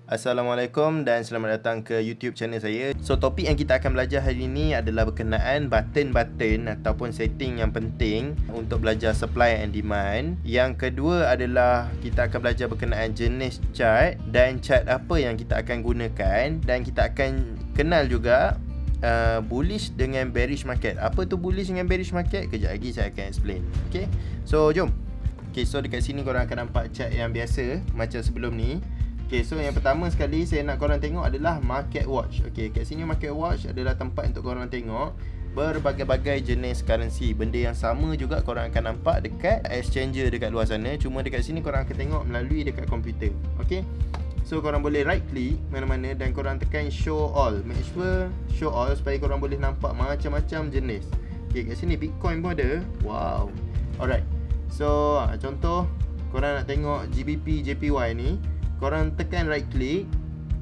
Assalamualaikum dan selamat datang ke YouTube channel saya. So, topik yang kita akan belajar hari ini adalah berkenaan button-button ataupun setting yang penting untuk belajar supply and demand. Yang kedua adalah kita akan belajar berkenaan jenis chart dan chart apa yang kita akan gunakan, dan kita akan kenal juga bullish dengan bearish market. Apa tu bullish dengan bearish market? Kejap lagi saya akan explain. Okay, so jom. Okay, so dekat sini korang akan nampak chart yang biasa macam sebelum ni. Okay, so yang pertama sekali saya nak korang tengok adalah market watch. Okay, kat sini market watch adalah tempat untuk korang tengok berbagai-bagai jenis currency. Benda yang sama juga korang akan nampak dekat exchanger dekat luar sana. Cuma dekat sini korang akan tengok melalui dekat komputer. Okay, so korang boleh right click mana-mana dan korang tekan show all. Make sure show all supaya korang boleh nampak macam-macam jenis. Okay, kat sini Bitcoin pun ada. Wow. Alright, so contoh korang nak tengok GBP JPY ni, korang tekan right click,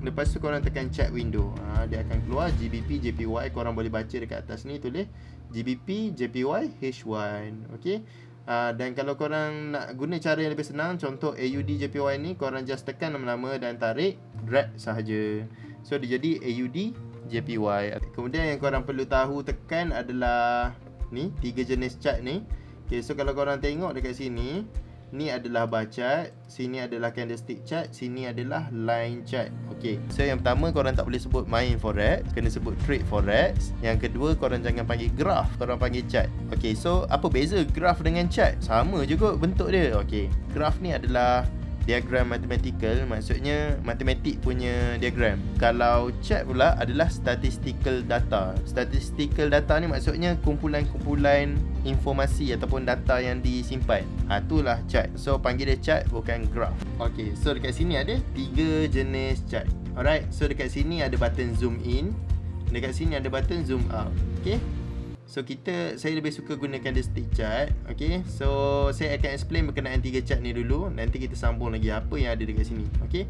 lepas tu korang tekan chat window. Dia akan keluar GBP JPY. Korang boleh baca dekat atas ni tulis GBP JPY H1. Okay, dan kalau korang nak guna cara yang lebih senang, contoh AUD JPY ni, korang just tekan lama-lama dan tarik drag sahaja. So dia jadi AUD JPY. Kemudian yang korang perlu tahu tekan adalah ni, 3 jenis chart ni. Okay, so kalau korang tengok dekat sini, ni adalah bar chart, sini adalah candlestick chart, sini adalah line chart. Okay, so yang pertama korang tak boleh sebut main forex, kena sebut trade forex. Yang kedua, korang jangan panggil graph, korang panggil chart. Okay, so apa beza graph dengan chart? Sama je kot bentuk dia. Okay, graph ni adalah diagram mathematical, maksudnya matematik punya diagram. Kalau chart pula adalah statistical data. Statistical data ni maksudnya kumpulan-kumpulan informasi ataupun data yang disimpan. Itulah chart. So panggil dia chart, bukan graph. Okay, so dekat sini ada 3 jenis chart. Alright, so dekat sini ada button zoom in, dekat sini ada button zoom out. Okay, so saya lebih suka guna candlestick chart. Okay, so saya akan explain berkenaan 3 chart ni dulu, nanti kita sambung lagi apa yang ada dekat sini. Okay,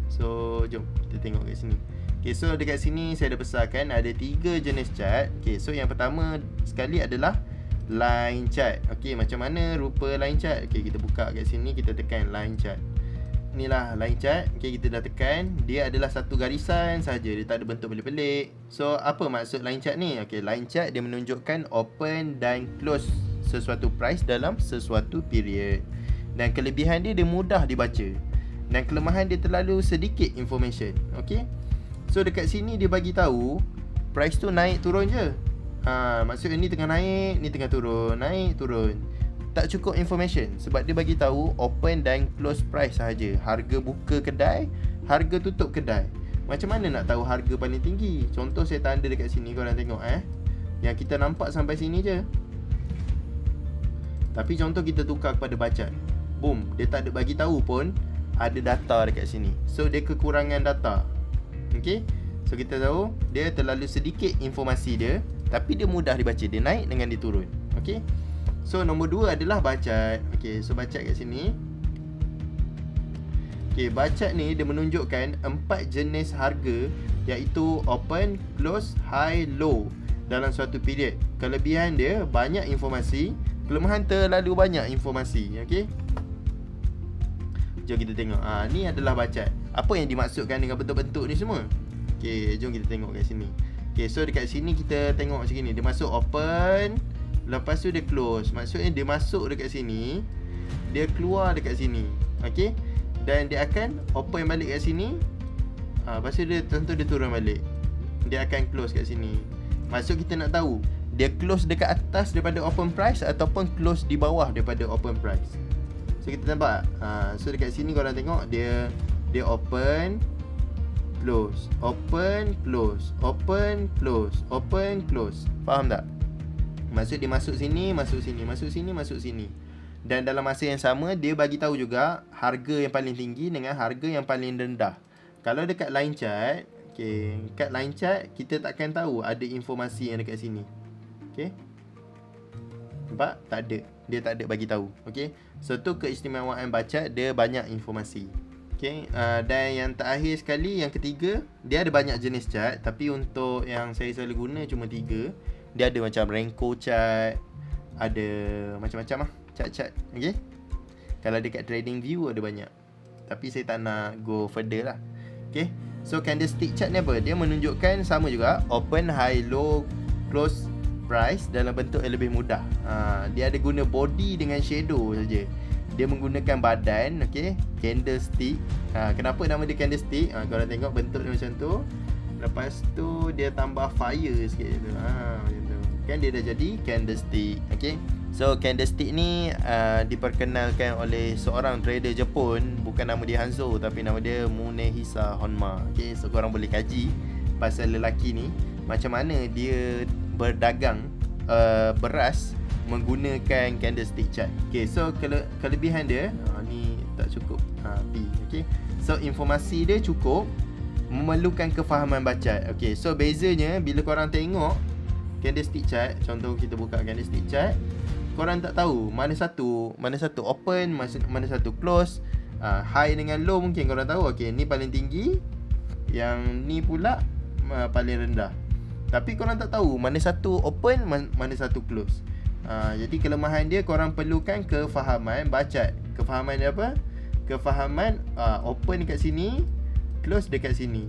so jom kita tengok kat sini. Okay, so dekat sini saya dah besarkan ada 3 jenis chart. Okay, so yang pertama sekali adalah line chart. Okay, macam mana rupa line chart? Okay, kita buka kat sini, kita tekan line chart. Inilah line chart. Okay, kita dah tekan. Dia adalah satu garisan saja, dia tak ada bentuk pelik-pelik. So apa maksud line chart ni? Okay, line chart dia menunjukkan open dan close sesuatu price dalam sesuatu period. Dan kelebihan dia mudah dibaca, dan kelemahan dia terlalu sedikit information. Okay, so dekat sini dia bagi tahu price tu naik turun je. Maksudnya ni tengah naik, ni tengah turun, naik turun. Tak cukup information sebab dia bagi tahu open dan close price sahaja. Harga buka kedai, harga tutup kedai. Macam mana nak tahu harga paling tinggi? Contoh saya tanda dekat sini, korang tengok yang kita nampak sampai sini je. Tapi contoh kita tukar kepada baca, boom, dia tak ada bagi tahu pun ada data dekat sini. So dia kekurangan data. Okay, so kita tahu dia terlalu sedikit informasi dia, tapi dia mudah dibaca. Dia naik dengan dia turun. Okay, so nombor 2 adalah bar chart. Okay, so bar chart kat sini. Okay, bar chart ni dia menunjukkan 4 jenis harga, iaitu open, close, high, low dalam suatu period. Kelebihan dia banyak informasi, kelemahan terlalu banyak informasi. Okay, jom kita tengok. Ni adalah bar chart. Apa yang dimaksudkan dengan bentuk-bentuk ni semua? Okay, jom kita tengok kat sini. Okay, so dekat sini kita tengok macam ni. Dia masuk open, lepas tu dia close. Maksudnya dia masuk dekat sini, dia keluar dekat sini. Okay, dan dia akan open balik kat sini. Lepas tu dia tentu dia turun balik, dia akan close kat sini. Maksud kita nak tahu dia close dekat atas daripada open price ataupun close di bawah daripada open price. So kita nampak. So dekat sini korang tengok dia open, close, open, close, open, close, open, close. Faham tak? Maksud dia masuk sini, masuk sini, masuk sini, masuk sini. Dan dalam masa yang sama dia bagi tahu juga harga yang paling tinggi dengan harga yang paling rendah. Kalau dekat line chart, kat line chart kita takkan tahu ada informasi yang dekat sini. Okay, nampak? Tak ada. Dia tak ada bagi tahu. Okay, so tu keistimewaan bar chart, dia banyak informasi. Okay, dan yang terakhir sekali, yang ketiga, dia ada banyak jenis chart, tapi untuk yang saya selalu guna cuma 3. Dia ada macam Renko chart, ada macam-macam chart-chart. Okay, kalau dekat trading view ada banyak, tapi saya tak nak go further lah. Okay, so candlestick chart ni apa? Dia menunjukkan sama juga open, high, low, close price dalam bentuk yang lebih mudah. Dia ada guna body dengan shadow saja. Dia menggunakan badan, okay, candlestick. Kenapa nama dia candlestick? Korang tengok bentuk dia macam tu. Lepas tu dia tambah fire sikit tu. Macam tu. Kan dia dah jadi candlestick. Okay, so candlestick ni diperkenalkan oleh seorang trader Jepun. Bukan nama dia Hanzo, tapi nama dia Munehisa Honma. Okay, so korang boleh kaji pasal lelaki ni, macam mana dia berdagang beras menggunakan candlestick chart. Okay, so kelebihan dia ni tak cukup P. Okay, so informasi dia cukup, memerlukan kefahaman baca. Okay, so bezanya bila korang tengok candlestick chart, contoh kita buka candlestick chart, korang tak tahu mana satu open, mana satu close. High dengan low mungkin korang tahu. Okay, ni paling tinggi, yang ni pula paling rendah. Tapi korang tak tahu mana satu open, mana satu close. Jadi kelemahan dia, korang perlukan kefahaman baca. Kefahaman dia apa? Kefahaman open dekat sini, close dekat sini,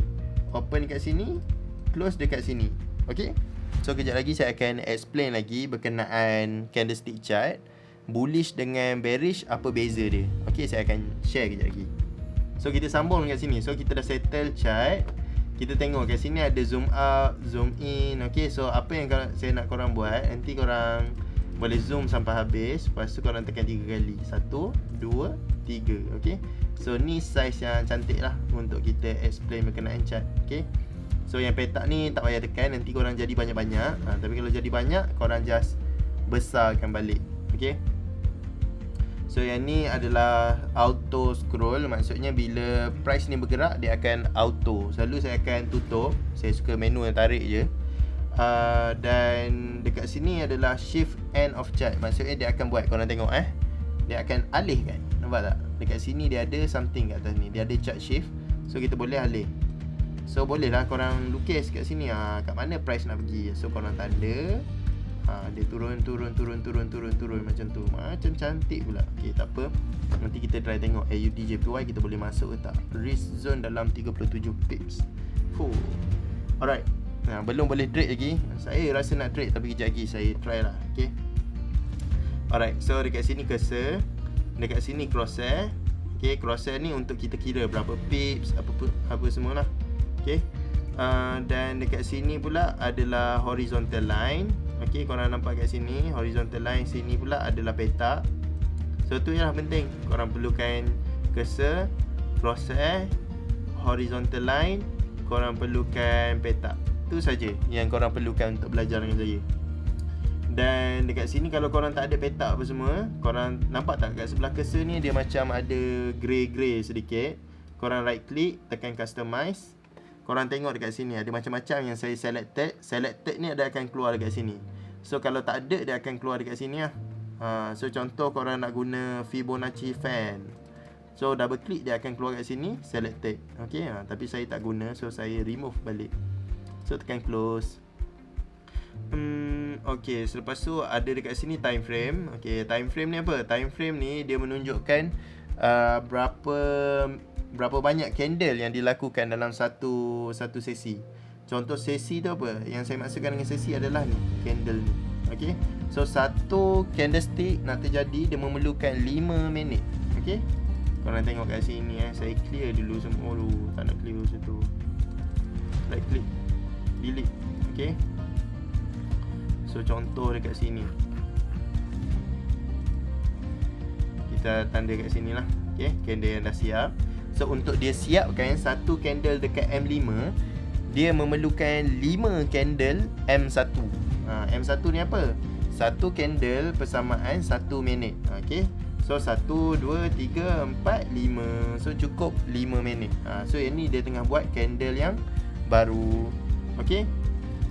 open dekat sini, close dekat sini. Okay, so kejap lagi saya akan explain lagi berkenaan candlestick chart. Bullish dengan bearish, apa beza dia. Okay, saya akan share kejap lagi. So kita sambung dekat sini. So kita dah settle chart. Kita tengok kat sini ada zoom out, zoom in. Okay, so apa yang saya nak korang buat, nanti korang boleh zoom sampai habis. Lepas tu korang tekan 3 kali. 1, 2, 3. Okay, so ni size yang cantik lah untuk kita explain berkenaan chart. Okay, so yang petak ni tak payah tekan, nanti korang jadi banyak-banyak. Tapi kalau jadi banyak, korang just besarkan balik. Okay, so yang ni adalah auto scroll. Maksudnya bila price ni bergerak, dia akan auto. Selalu saya akan tutup. Saya suka menu yang tarik je. Dan dekat sini adalah shift end of chart. Maksudnya dia akan buat, korang tengok dia akan alihkan. Nampak tak? Dekat sini dia ada something kat atas ni. Dia ada chart shift. So kita boleh alih. So boleh lah korang lukis kat sini, kat mana price nak pergi. So korang tanda, dia turun macam tu. Macam cantik pula. Okay, tak apa. Nanti kita try tengok AUDJPY kita boleh masuk ke tak. Risk zone dalam 37 pips. Alright. Belum boleh trade lagi. Saya rasa nak trade, tapi kejap lagi saya try lah. Okay, alright. So dekat sini cursor, dekat sini crosshair. Okay, crosshair ni untuk kita kira berapa pips, apa semua lah. Okay, dan dekat sini pula adalah horizontal line. Okay, korang nampak kat sini horizontal line, sini pula adalah petak. So tu yang penting, korang perlukan cursor, crosshair, horizontal line, korang perlukan petak. Tu saja yang korang perlukan untuk belajar dengan saya. Dan dekat sini kalau korang tak ada petak apa semua, korang nampak tak kat sebelah cursor ni dia macam ada grey sedikit. Korang right click, tekan customize. Korang tengok dekat sini ada macam-macam yang saya selected. Selected ni ada akan keluar dekat sini. So kalau tak ada, dia akan keluar dekat sini lah. So contoh korang nak guna Fibonacci fan, so double click dia akan keluar kat sini, selected. Okay, tapi saya tak guna, so saya remove balik. So tekan close. Okay, selepas tu ada dekat sini time frame. Okay, time frame ni apa? Time frame ni dia menunjukkan berapa banyak candle yang dilakukan dalam satu sesi. Contoh sesi tu apa? Yang saya maksudkan dengan sesi adalah ni, candle ni. Okay, so satu candlestick nak terjadi, dia memerlukan 5 minit. Okay, korang tengok kat sini saya clear dulu semua dulu. Tak nak clear situ. Right click, delete. Okay, so contoh dekat sini, kita tanda kat sini lah. Okay, candle yang dah siap. So untuk dia siapkan satu candle dekat M5, dia memerlukan 5 candle M1. M1 ni apa? Satu candle persamaan 1 minit. Okay, so 1, 2, 3, 4, 5. So cukup 5 minit. So yang ni dia tengah buat candle yang baru. Okay,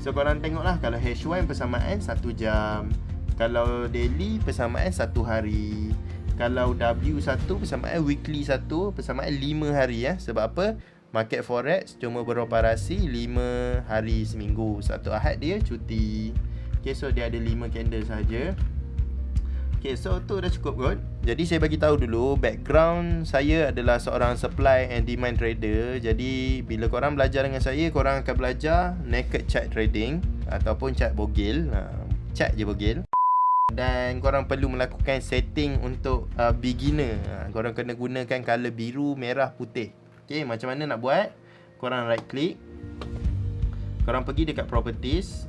so korang tengoklah, kalau H1 persamaan 1 jam, kalau daily persamaan 1 hari, kalau W1 persamaan weekly 1 persamaan 5 hari. Sebab apa? Market forex cuma beroperasi 5 hari seminggu. Satu Ahad dia cuti. Okay, so dia ada 5 candle saja. Okay, so tu dah cukup kot. Jadi saya bagi tahu dulu, background saya adalah seorang supply and demand trader. Jadi bila korang belajar dengan saya, korang akan belajar naked chart trading ataupun chart bogil. Chart je bogil. Dan korang perlu melakukan setting untuk beginner. Korang kena gunakan color biru, merah, putih. Okay, macam mana nak buat? Korang right click. Korang pergi dekat properties.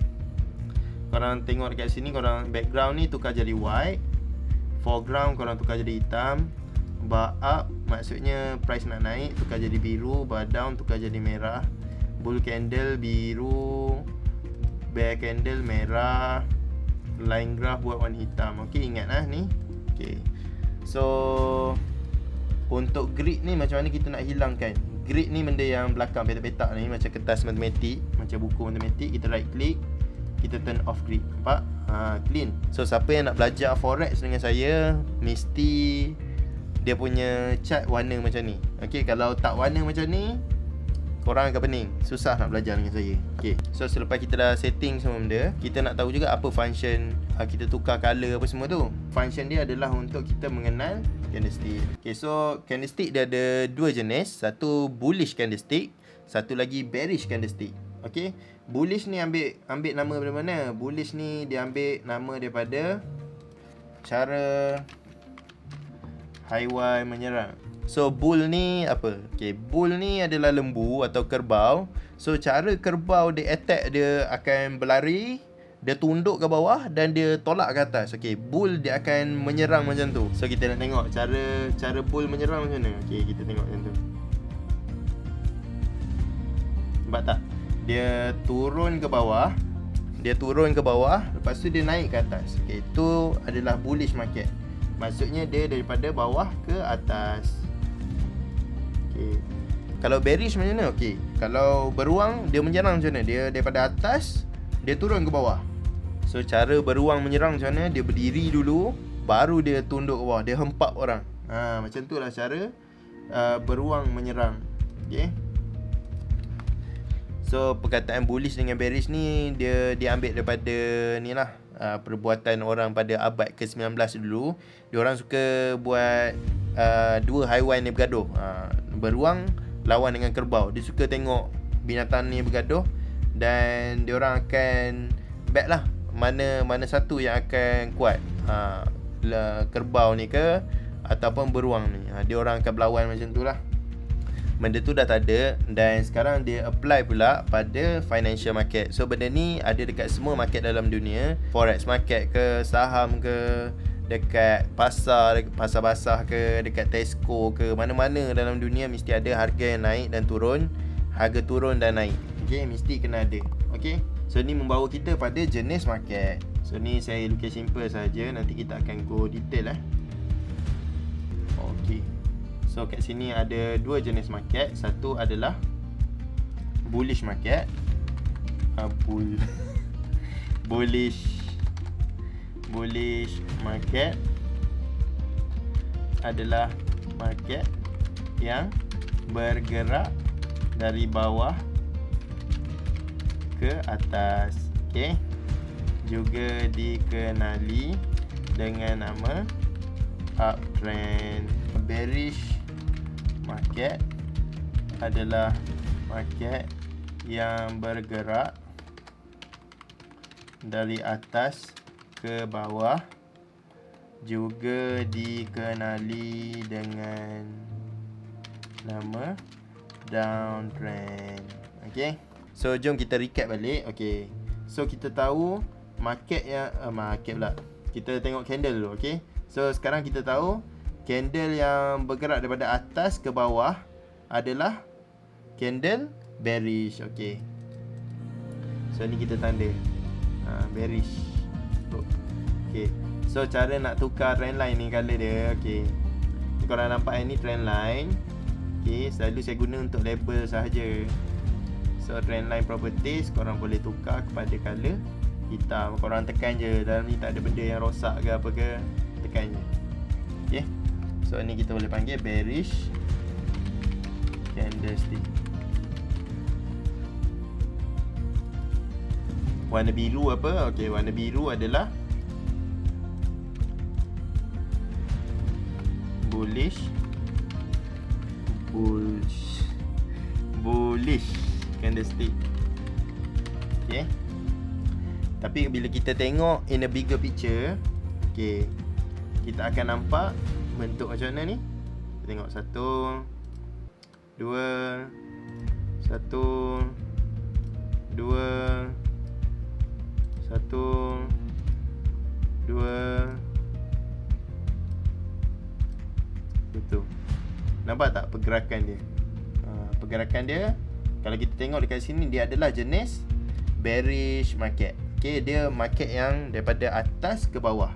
Korang tengok dekat sini, korang background ni tukar jadi white. Foreground korang tukar jadi hitam. Bar up maksudnya price nak naik, tukar jadi biru. Bar down tukar jadi merah. Bull candle biru, bear candle merah, line graph buat warna hitam. Okay, ingat lah ni. Okay, so untuk grid ni macam mana kita nak hilangkan? Grid ni benda yang belakang petak-petak ni, macam kertas matematik, macam buku matematik. Kita right click, kita turn off grid. Nampak? Clean. So siapa yang nak belajar forex dengan saya, mesti dia punya chart warna macam ni. Okay, kalau tak warna macam ni, korang akan pening, susah nak belajar dengan saya. Okay, so selepas kita dah setting semua benda, kita nak tahu juga apa function kita tukar color apa semua tu. Function dia adalah untuk kita mengenal candlestick. Okay, so candlestick dia ada dua jenis. Satu bullish candlestick, satu lagi bearish candlestick. Okay, bullish ni ambil nama dari mana? Bullish ni dia ambil nama daripada cara haiwan menyerang. So bull ni apa? Okay, bull ni adalah lembu atau kerbau. So cara kerbau dia attack, dia akan berlari, dia tunduk ke bawah dan dia tolak ke atas. Okay, bull dia akan menyerang macam tu. So kita nak tengok cara bull menyerang macam mana. Okay, kita tengok macam tu. Nampak tak? Dia turun ke bawah, lepas tu dia naik ke atas. Okay, itu adalah bullish market. Maksudnya dia daripada bawah ke atas. Okay. Kalau bearish macam mana? Okay, kalau beruang dia menyerang macam mana? Dia daripada atas, dia turun ke bawah. So cara beruang menyerang macam mana? Dia berdiri dulu, baru dia tunduk ke bawah, dia hempap orang. Macam tu lah cara beruang menyerang. Okay. So perkataan bullish dengan bearish ni dia ambil daripada ni lah, perbuatan orang pada abad ke-19 dulu. Diorang suka buat dua haiwan ni bergaduh, beruang lawan dengan kerbau. Dia suka tengok binatang ni bergaduh dan diorang akan bet lah mana satu yang akan kuat, kerbau ni ke ataupun beruang ni. Diorang akan berlawan macam tu lah. Benda tu dah tak ada dan sekarang dia apply pula pada financial market. So benda ni ada dekat semua market dalam dunia. Forex market ke, saham ke, dekat pasar basah ke, dekat Tesco ke, mana-mana dalam dunia mesti ada harga yang naik dan turun, harga turun dan naik. Okay, mesti kena ada. Okay, so ni membawa kita pada jenis market. So ni saya lukis simple saja, nanti kita akan go detail Okay, so kat sini ada dua jenis market. Satu adalah bullish market. Bullish market adalah market yang bergerak dari bawah ke atas. Okay, juga dikenali dengan nama uptrend. Bearish market adalah market yang bergerak dari atas ke bawah, juga dikenali dengan nama downtrend. Okay, so jom kita recap balik. Okay, so kita tahu market yang kita tengok candle dulu. Okay, so sekarang kita tahu candle yang bergerak daripada atas ke bawah adalah candle bearish. Okay, so ni kita tanda bearish. Okay, so cara nak tukar trend line ni color dia. Okay, korang nampak ni trend line. Okay, selalu saya guna untuk label sahaja. So trend line properties korang boleh tukar kepada color hitam. Korang tekan je, dalam ni tak ada benda yang rosak ke apa ke, tekan je. Okay, so ni kita boleh panggil bearish candlestick. Warna biru apa? Okay, warna biru adalah bullish candlestick. Okay. Tapi bila kita tengok in a bigger picture, okay, kita akan nampak bentuk macam mana ni. Kita tengok 1 2 1 2 1 2 betul. Nampak tak pergerakan dia? Pergerakan dia, kalau kita tengok dekat sini, dia adalah jenis bearish market. Okay, dia market yang daripada atas ke bawah.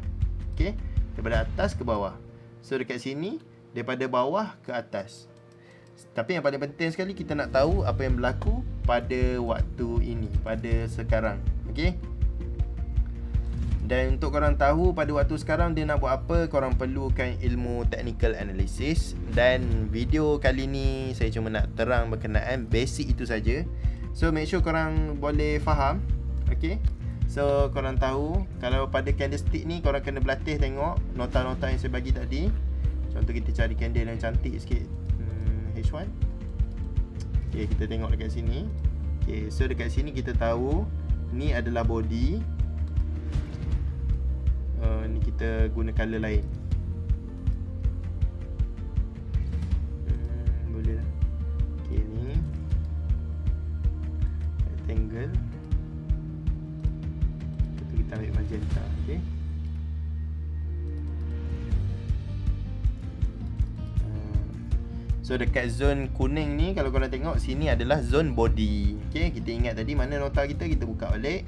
Okay, daripada atas ke bawah. So dekat sini, daripada bawah ke atas. Tapi yang paling penting sekali, kita nak tahu apa yang berlaku pada waktu ini, pada sekarang. Okay. Dan untuk korang tahu pada waktu sekarang dia nak buat apa, korang perlukan ilmu technical analysis. Dan video kali ni saya cuma nak terang berkenaan basic itu saja. So make sure korang boleh faham. Okay. So korang tahu, kalau pada candlestick ni korang kena berlatih tengok nota-nota yang saya bagi tadi. Contoh kita cari candle yang cantik sikit, H1. Okay, kita tengok dekat sini. Okay, so dekat sini kita tahu ni adalah body. Ni kita guna color lain. Boleh lah. Okay, ni rectangle. Kita ambil magenta. Okay. So dekat zone kuning ni, kalau korang tengok, sini adalah zone body. Okay, kita ingat tadi mana nota kita, kita buka balik.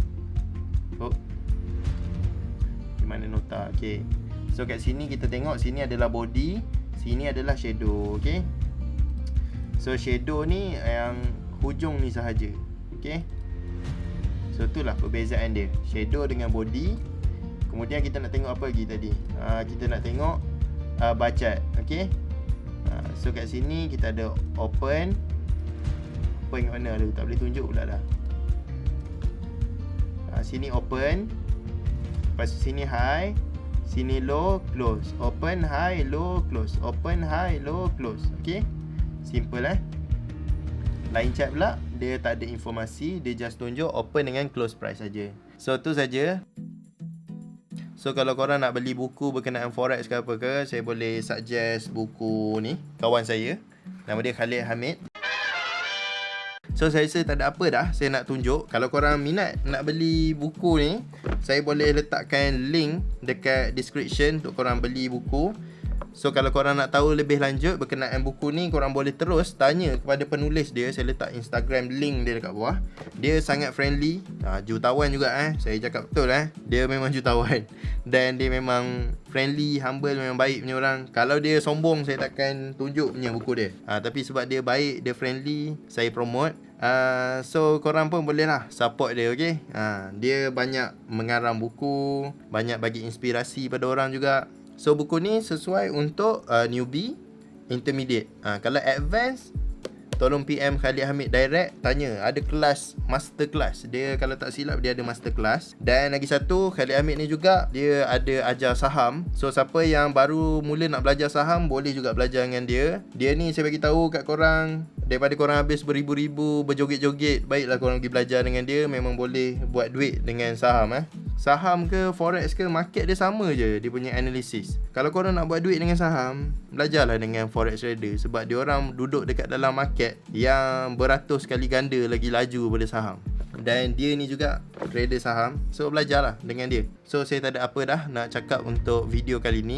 Mana nota. Okay, so kat sini kita tengok, sini adalah body, sini adalah shadow. Okay, so shadow ni yang hujung ni sahaja. Okay, so itulah perbezaan dia, shadow dengan body. Kemudian kita nak tengok apa lagi tadi? Kita nak tengok bar chart. Okay, so kat sini kita ada open kat mana? Aduh, tak boleh tunjuk pula dah. Sini open, lepas sini high, sini low, close. Open, high, low, close. Open, high, low, close. Okay, simple Line chart pula, dia tak ada informasi, dia just tunjuk open dengan close price saja. So tu saja. So kalau korang nak beli buku berkenaan forex ke apa ke, saya boleh suggest buku ni, kawan saya, nama dia Khalid Hamid. So saya rasa tak ada apa dah saya nak tunjuk. Kalau korang minat nak beli buku ni, saya boleh letakkan link dekat description untuk korang beli buku. So kalau korang nak tahu lebih lanjut berkenaan buku ni, korang boleh terus tanya kepada penulis dia. Saya letak Instagram link dia dekat bawah. Dia sangat friendly, jutawan juga saya cakap betul dia memang jutawan. Dan dia memang friendly, humble, memang baik punya orang. Kalau dia sombong, saya takkan tunjuk punya buku dia. Tapi sebab dia baik, dia friendly, saya promote. So korang pun boleh lah support dia. Okay, dia banyak mengarang buku, banyak bagi inspirasi pada orang juga. So buku ni sesuai untuk newbie, intermediate. Kalau advance, tolong PM Khalid Hamid direct, tanya. Ada kelas, master class. Dia kalau tak silap dia ada master class. Dan lagi satu, Khalid Hamid ni juga dia ada ajar saham. So siapa yang baru mula nak belajar saham, boleh juga belajar dengan dia. Dia ni saya bagi tahu kat korang, daripada korang habis beribu-ribu berjoget-joget, baiklah korang pergi belajar dengan dia. Memang boleh buat duit dengan saham. Saham ke forex ke, market dia sama je, dia punya analisis. Kalau korang nak buat duit dengan saham, belajarlah dengan forex trader. Sebab dia orang duduk dekat dalam market yang beratus kali ganda lagi laju daripada saham. Dan dia ni juga trader saham. So belajarlah dengan dia. So saya tak ada apa dah nak cakap untuk video kali ni.